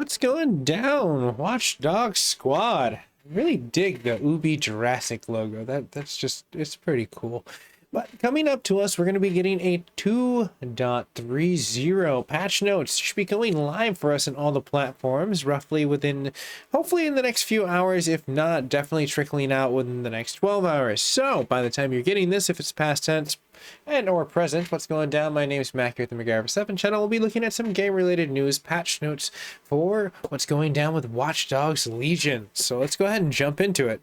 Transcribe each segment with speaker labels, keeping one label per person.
Speaker 1: What's going down? Watch Dogs Squad. I really dig the Ubi Jurassic logo. It's pretty cool. But coming up to us, we're going to be getting a 2.30 patch notes. Should be going live for us in all the platforms roughly within, hopefully in the next few hours. If not, definitely trickling out within the next 12 hours. So by the time you're getting this, if it's past tense and or present, what's going down? My name is Mac here at the MacGyver7 channel. We'll be looking at some game related news, patch notes for what's going down with Watch Dogs Legion. So let's go ahead and jump into it.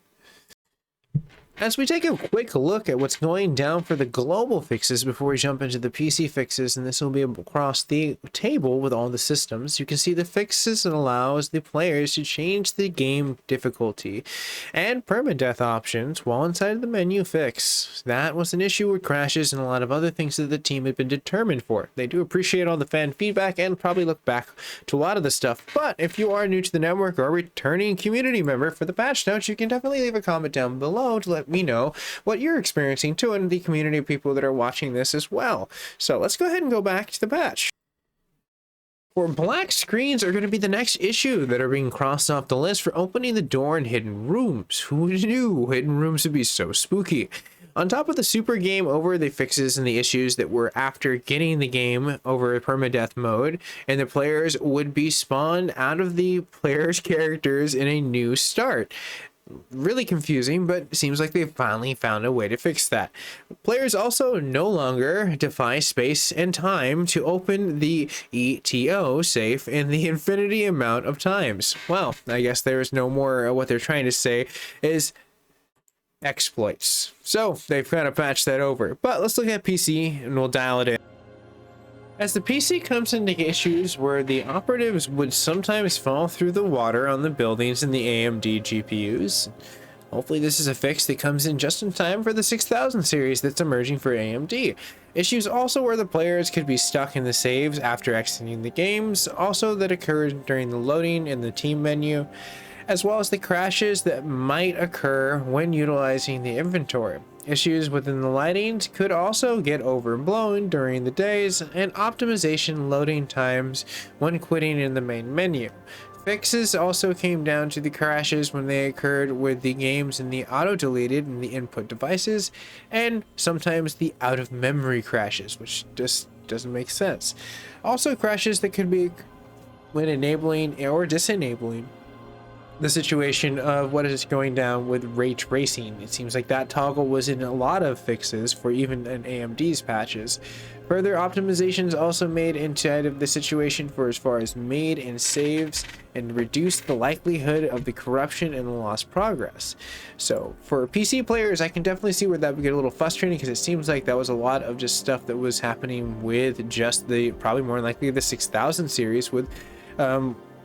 Speaker 1: As we take a quick look at what's going down for the global fixes before we jump into the PC fixes, and this will be across the table with all the systems, you can see the fixes that allows the players to change the game difficulty and permadeath options while inside the menu fix. That was an issue with crashes and a lot of other things that the team had been determined for. They do appreciate all the fan feedback and probably look back to a lot of the stuff, but if you are new to the network or a returning community member for the patch notes, you can definitely leave a comment down below to let me know what you're experiencing too, and the community of people that are watching this as well. So let's go ahead and go back to the patch. For black screens are going to be the next issue that are being crossed off the list for opening the door in hidden rooms. Who knew hidden rooms would be so spooky? On top of the super game over the fixes and the issues that were after getting the game over permadeath mode, and the players would be spawned out of the players' characters in a new start. Really confusing, but it seems like they finally found a way to fix that. Players also no longer defy space and time to open the ETO safe in the infinity amount of times. Well, I guess there's no more. What they're trying to say is exploits. So they've kind of patched that over. But let's look at PC and we'll dial it in. As the PC comes into issues where the operatives would sometimes fall through the water on the buildings in the AMD GPUs. Hopefully this is a fix that comes in just in time for the 6000 series that's emerging for AMD. Issues also where the players could be stuck in the saves after exiting the games, also that occurred during the loading in the team menu, as well as the crashes that might occur when utilizing the inventory. Issues within the lighting could also get overblown during the days, and optimization loading times when quitting in the main menu. Fixes also came down to the crashes when they occurred with the games in the auto-deleted in the input devices, and sometimes the out-of-memory crashes, which just doesn't make sense. Also crashes that could be when enabling or disenabling the situation of what is going down with ray tracing. It seems like that toggle was in a lot of fixes for even an AMD's patches. Further optimizations also made inside of the situation for as far as made and saves and reduced the likelihood of the corruption and the lost progress. So for PC players, I can definitely see where that would get a little frustrating, because it seems like that was a lot of just stuff that was happening with just the probably more likely the 6000 series with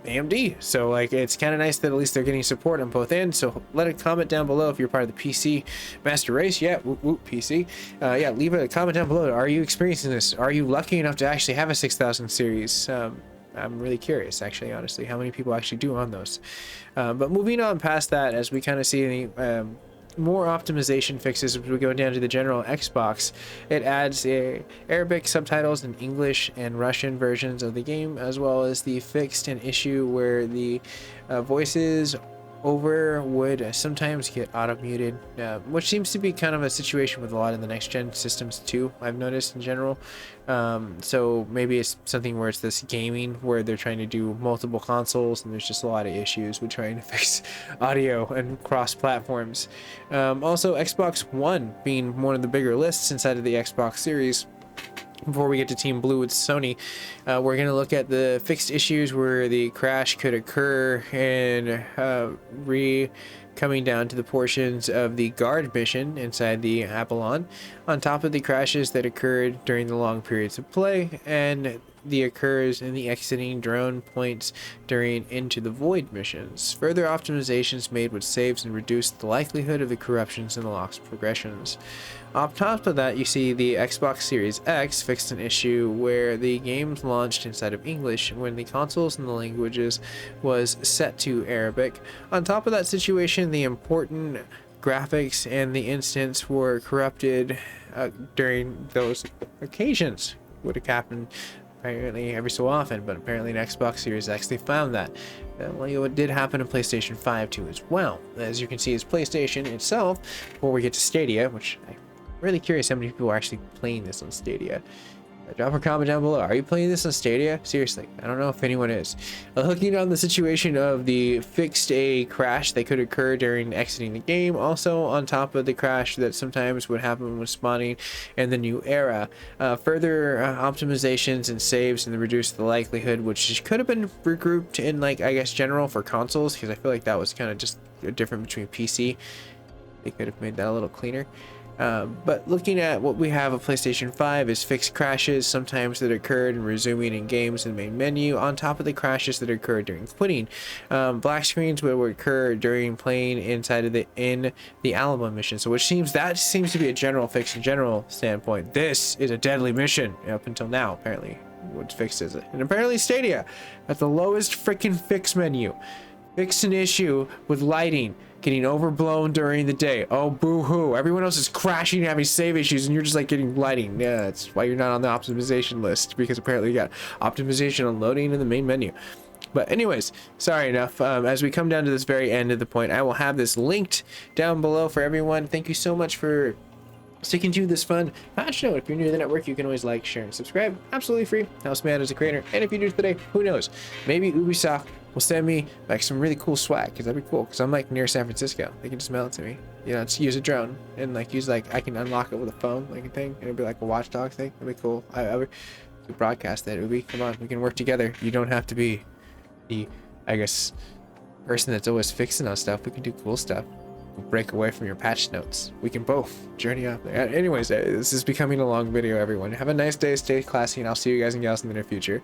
Speaker 1: AMD. So like, it's kind of nice that at least they're getting support on both ends. So let a comment down below if you're part of the PC master race. Yeah, whoop, whoop, PC. Yeah, leave a comment down below. Are you experiencing this? Are you lucky enough to actually have a 6000 series? I'm really curious, actually, honestly, how many people actually do on those. But moving on past that, as we kind of see the more optimization fixes as we go down to the general Xbox, it adds Arabic subtitles in English and Russian versions of the game, as well as the fixed an issue where the voices over would sometimes get auto muted, which seems to be kind of a situation with a lot of the next gen systems too, I've noticed in general. So maybe it's something where it's this gaming where they're trying to do multiple consoles and there's just a lot of issues with trying to fix audio and cross platforms. Also Xbox One being one of the bigger lists inside of the Xbox series. Before we get to Team Blue with Sony, we're going to look at the fixed issues where the crash could occur and coming down to the portions of the guard mission inside the Apollon, on top of the crashes that occurred during the long periods of play and the occurs in the exiting drone points during Into the Void missions. Further optimizations made with saves and reduced the likelihood of the corruptions and the lost progressions. On top of that, you see the Xbox Series X fixed an issue where the games launched inside of English when the consoles and the languages was set to Arabic. On top of that situation, the important graphics and the instance were corrupted during those occasions. Would have happened apparently every so often, but apparently in Xbox Series X they found that. Well, it did happen in PlayStation 5 too as well. As you can see, is PlayStation itself, before we get to Stadia, which I'm really curious how many people are actually playing this on Stadia. Drop a comment down below. Are you playing this on Stadia? Seriously, I don't know if anyone is. Looking on the situation of the fixed a crash that could occur during exiting the game, also on top of the crash that sometimes would happen when spawning in the new era. Further optimizations and saves and reduce the likelihood, which could have been regrouped in, like, I guess general for consoles, because I feel like that was kind of just different between PC. They could have made that a little cleaner. But looking at what we have of PlayStation 5 is fixed crashes sometimes that occurred in resuming in games in the main menu, on top of the crashes that occurred during quitting. Black screens would occur during playing inside of the Alamo mission, so which seems to be a general fix in general standpoint. This is a deadly mission up until now, apparently. What fix is it? And apparently Stadia at the lowest freaking fix menu. Fix an issue with lighting getting overblown during the day. Oh, boo-hoo. Everyone else is crashing, having save issues, and you're just like getting lighting. Yeah, that's why you're not on the optimization list, because apparently you got optimization on loading in the main menu. But anyways, sorry enough. As we come down to this very end of the point, I will have this linked down below for everyone. Thank you so much for sticking to this fun patch note. If you're new to the network, you can always like, share, and subscribe. Absolutely free. Helps me out as a creator. And if you're new today, who knows? Maybe Ubisoft will send me like some really cool swag, because that'd be cool, because I'm like near San Francisco. They can just mail it to me. You know, just use a drone and like use like, I can unlock it with a phone, like a thing, and it'll be like a watchdog thing. It'd be cool. I would broadcast that. Ubi, come on, we can work together. You don't have to be the, I guess, person that's always fixing on stuff. We can do cool stuff. Break away from your patch notes. We can both journey up there. Anyways, this is becoming a long video, everyone. Have a nice day, stay classy, and I'll see you guys and gals in the near future.